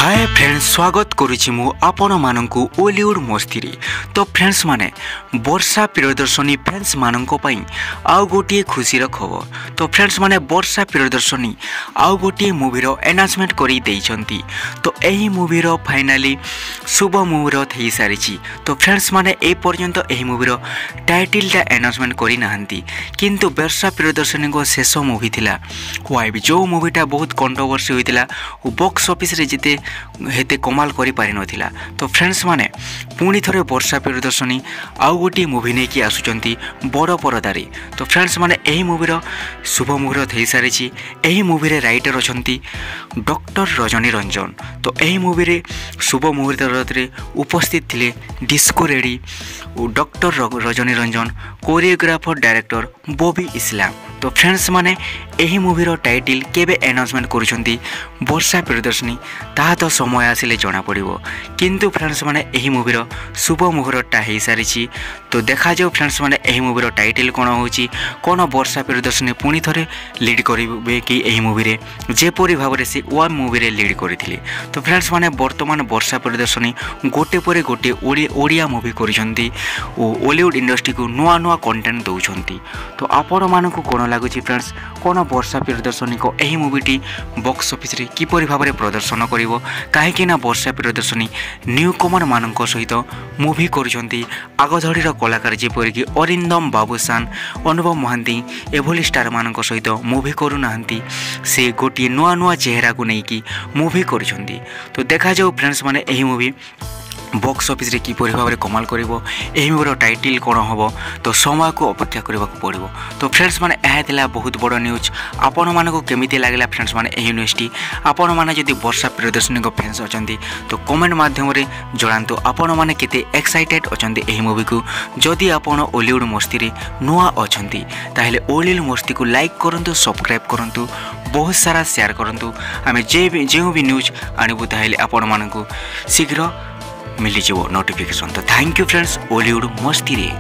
Hi friends स्वागत करुछि मु आपण माननकु ओलीवुड मस्ती रे। तो फ्रेंड्स माने वर्षा प्रियदर्शनी फ्रेंड्स माननको पई आउ गोटिए खुशीर खबर। तो फ्रेंड्स माने वर्षा प्रियदर्शनी आउ गोटिए मूवीर अनाउंसमेंट करि दैछंती। तो एही मूवीर फाइनली शुभ मुहूर्त हेई सारिछि। तो फ्रेंड्स माने ए पर्यंत एही मूवीर टाइटलटा अनाउंसमेंट करि नाहंती, किंतु वर्षा प्रियदर्शनी को शेष मूवी थिला वाइब, जो मूवीटा बहुत कंट्रोवर्सी होइतिला ओ बॉक्स ऑफिस रे जिते हेते कमाल करि पारि नथिला। तो फ्रेंड्स माने पुणी थरे वर्षा प्रियदर्शनी आउ गोटी मूवी नै कि आसुचंती बड़ परदारे। तो फ्रेंड्स माने एही मूवीर शुभ मुहूर्त हेई सारिछि। एही मूवी रे राइटर अछंती डॉक्टर रजनी रंजन। तो एही मूवी रे शुभ मुहूर्त रे उपस्थित थिले डिस्को रेडी और doctor Rajani Ranjan, choreographer director Bobby Islam. तो फ्रेंड्स माने एही मूवीर टाइटल केबे अनाउंसमेंट करुछंती वर्षा प्रियदर्शनी ताहा तो समय आसिले जना पड़िबो, किंतु फ्रेंड्स माने एही मूवीर शुभ मुहूर्तटा हेई सारिछि। तो देखा जाऊ फ्रेंड्स माने एही मूवीर टाइटल कोन होछि, कोन वर्षा प्रियदर्शनी पुणी थरे लीड करिवे कि एही मूवी रे जेपरि भाबरे से वन मूवी रे लीड करिथिले। तो फ्रेंड्स माने वर्तमान वर्षा प्रियदर्शनी गोटे परे गोटे ओडिया मूवी करिसंती ओ हॉलीवुड इंडस्ट्री को नुआ नुआ कंटेंट दउछंती। तो आपण मानकु कोन लागुछि फ्रेंड्स, कोन वर्षा प्रियदर्शनी को एही मूवीटी बॉक्स ऑफिस रे किपरि भाबरे प्रदर्शन करिवो, काहेकि ना वर्षा प्रियदर्शनी न्यू कमर मानक सहित मूवी करिसंती। आगधड़ीर कलाकार जेपरि कि अरिंदम बाबूसान, अनुभव महांती एभली स्टार मानक सहित मूवी करू नाहंती, से गोटी नुआ नुआ चेहरा को नेकी मूवी करिसंती। तो देखा जाऊ फ्रेंड्स माने एही मूवी बॉक्स ऑफिस रे किपरि भाबरे कमाल करिवो, एही मूवीर टाइटल कोन होबो, तो समय को अपेक्षा करबाक पड़िबो। तो फ्रेंड्स माने एहा थिला बहुत बड़ न्यूज। आपण मानको केमिति लागला फ्रेंड्स माने एही न्यूजटी? आपण माने जदि वर्षा प्रियदर्शनी को फैंस अछंती तो कमेंट माध्यम रे जणांतु आपण माने केते एक्साइटेड अछंती एही मूवी को। जदि आपण हॉलीवुड मस्ती रे नुआ अछंती ताहेले हॉलीवुड मस्ती को लाइक करंतु, सब्सक्राइब करंतु, बहुत सारा शेयर करंतु। आमे जे भी न्यूज आनिबु ताहेले आपण मानको शीघ्र मिली नोटिफिकेशन। तो थैंक यू फ्रेंड्स हॉलीवुड मस्ती रे।